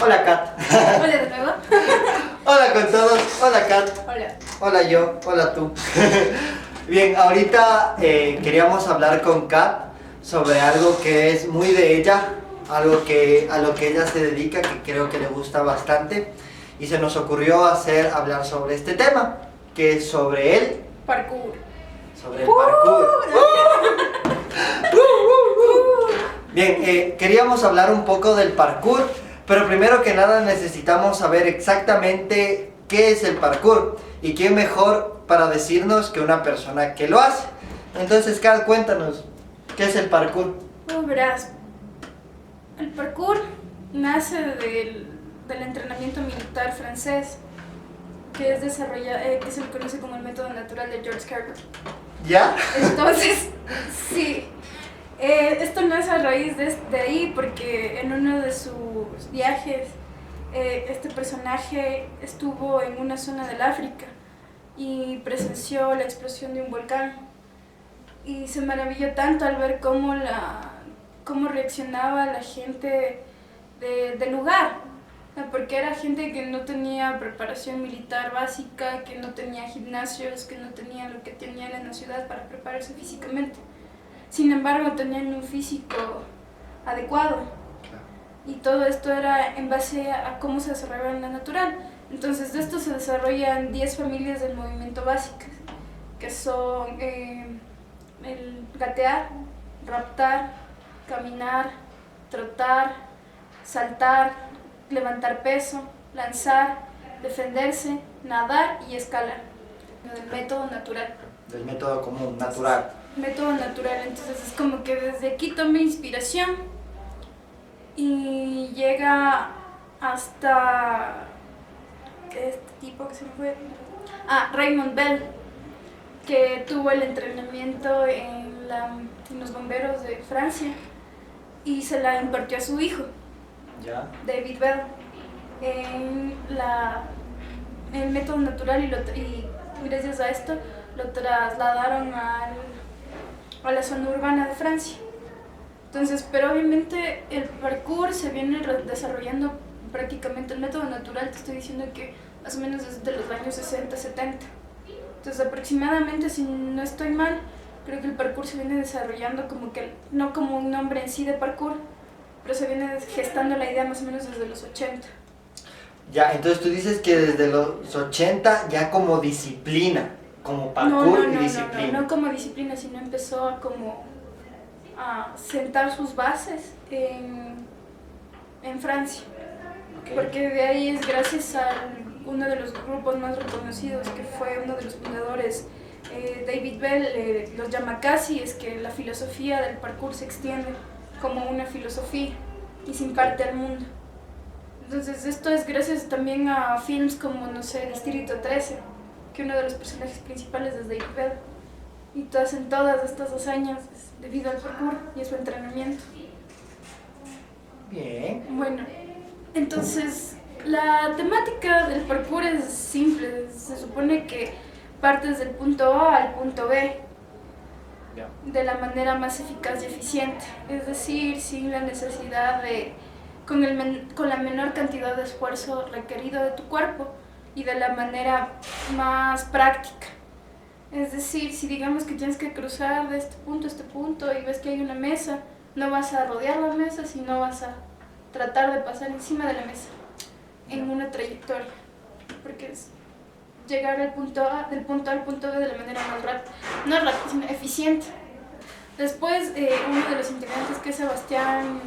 Hola Kat. Hola de nuevo. Hola con todos. Hola Kat. Hola. Hola yo. Hola tú. Bien, ahorita queríamos hablar con Kat sobre algo que es muy de ella, a lo que ella se dedica, que creo que le gusta bastante, y se nos ocurrió hablar sobre este tema, que es sobre el Parkour. parkour. Bien, queríamos hablar un poco del parkour, pero primero que nada necesitamos saber exactamente qué es el parkour y quién mejor para decirnos que una persona que lo hace. Entonces, Kat, cuéntanos, ¿qué es el parkour? Verás, el parkour nace del entrenamiento militar francés, que es que se le conoce como el método natural de George Carver. ¿Ya? Entonces, sí. Esto nace a raíz de ahí porque en uno de sus viajes este personaje estuvo en una zona del África y presenció la explosión de un volcán y se maravilló tanto al ver cómo reaccionaba la gente del lugar, porque era gente que no tenía preparación militar básica, que no tenía gimnasios, que no tenía lo que tenían en la ciudad para prepararse físicamente. Sin embargo, tenían un físico adecuado. Y todo esto era en base a cómo se desarrollaba en la natural. Entonces, de esto se desarrollan 10 familias del movimiento básicas, que son el gatear, raptar, caminar, trotar, saltar, levantar peso, lanzar, defenderse, nadar y escalar. Del método natural. Del método común, natural. Método natural, entonces es como que desde aquí tomé inspiración y llega hasta este tipo que se me fue, Raymond Bell, que tuvo el entrenamiento en los bomberos de Francia y se la impartió a su hijo, ¿Ya? David Bell, en el método natural y gracias a esto lo trasladaron a la zona urbana de Francia. Entonces, pero obviamente el parkour se viene desarrollando prácticamente, el método natural te estoy diciendo que más o menos desde los años 60, 70. Entonces aproximadamente, si no estoy mal, creo que el parkour se viene desarrollando como que, no como un nombre en sí de parkour, pero se viene gestando la idea más o menos desde los 80. Ya, entonces tú dices que desde los 80 ya como disciplina, como parkour y disciplina. No como disciplina, sino empezó a sentar sus bases en Francia. Okay. Porque de ahí es gracias a uno de los grupos más reconocidos, que fue uno de los fundadores, David Bell, los llama casi, es que la filosofía del parkour se extiende como una filosofía y se imparte al mundo. Entonces esto es gracias también a films como, no sé, Distrito 13, que uno de los personajes principales es David Bell, y hacen todas estas hazañas debido al parkour y a su entrenamiento. Bien. Bueno, entonces la temática del parkour es simple, se supone que partes del punto A al punto B de la manera más eficaz y eficiente, es decir, sin la necesidad con la menor cantidad de esfuerzo requerido de tu cuerpo y de la manera más práctica. Es decir, si digamos que tienes que cruzar de este punto a este punto y ves que hay una mesa, no vas a rodear la mesa, sino vas a tratar de pasar encima de la mesa en una trayectoria, porque es llegar del punto A al punto B de la manera más rápida, no rápida, sino eficiente. Después, uno de los integrantes, que es Sebastián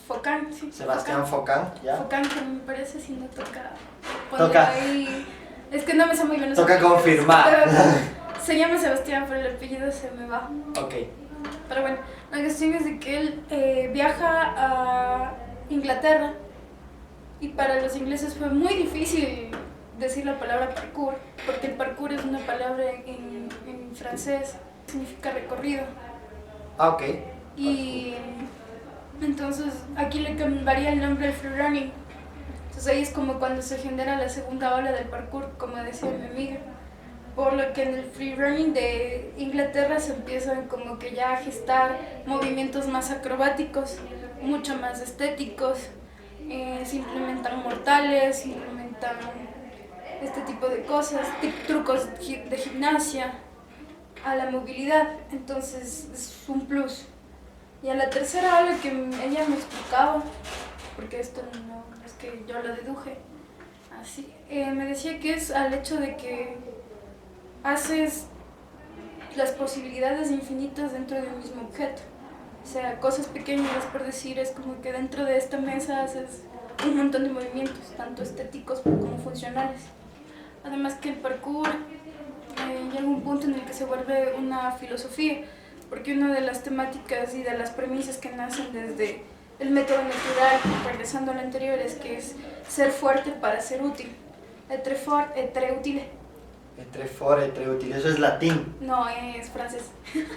Focán, ¿sí? Sebastián Focán, ¿ya? Focán, que me parece, si no toca. Toca. Ahí, es que no me sé muy bien los Toca apellidos, confirmar. pero se llama Sebastián, pero el apellido se me va. Ok. Pero bueno, la cuestión es de que él viaja a Inglaterra y para los ingleses fue muy difícil decir la palabra parkour, porque el parkour es una palabra en francés, significa recorrido. Ok. Y entonces aquí le cambiaría el nombre al freerunning. Entonces ahí es como cuando se genera la segunda ola del parkour, como decía mi amiga. Por lo que en el freerunning de Inglaterra se empiezan como que ya a gestar movimientos más acrobáticos, mucho más estéticos se implementan mortales, se implementan este tipo de cosas, trucos de gimnasia, a la movilidad, entonces es un plus. Y a la tercera, algo que ella me explicaba, porque esto no es que yo lo deduje, así, me decía que es al hecho de que haces las posibilidades infinitas dentro de un mismo objeto. O sea, cosas pequeñas, por decir, es como que dentro de esta mesa haces un montón de movimientos, tanto estéticos como funcionales. Además que el parkour llega a un punto en el que se vuelve una filosofía, porque una de las temáticas y de las premisas que nacen desde el método natural, regresando al anterior, es que es ser fuerte para ser útil. Etre fort, etre utile. Etre fort, etre utile, eso es latín. No, es francés.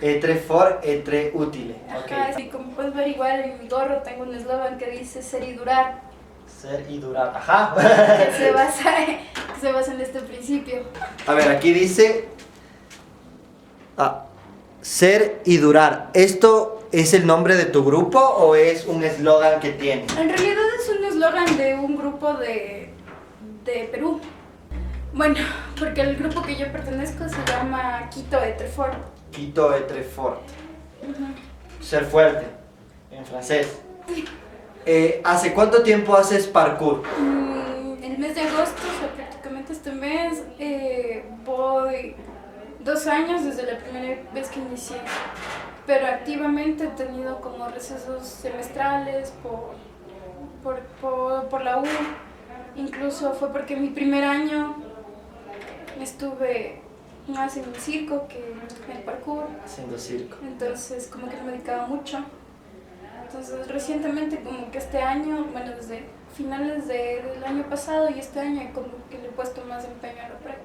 Etre fort, etre utile. Ajá, sí, como puedes ver igual en mi gorro tengo un eslogan que dice ser y durar. Ser y durar, ajá. Que se basa en este principio. A ver, aquí dice ser y durar. ¿Esto es el nombre de tu grupo o es un eslogan que tiene? En realidad es un eslogan de un grupo de Perú. Bueno, porque el grupo que yo pertenezco se llama Quito Etrefort. Quito Etrefort. Ser fuerte, en francés. ¿Hace cuánto tiempo haces parkour? El mes de agosto, o sea, prácticamente este mes, voy 2 años desde la primera vez que inicié. Pero activamente he tenido como recesos semestrales por la U. Incluso fue porque mi primer año estuve más en el circo que en el parkour. Haciendo circo. Entonces como que me dedicaba mucho. Entonces recientemente como que este año, bueno desde finales del año pasado y este año como que le he puesto más empeño a la práctica.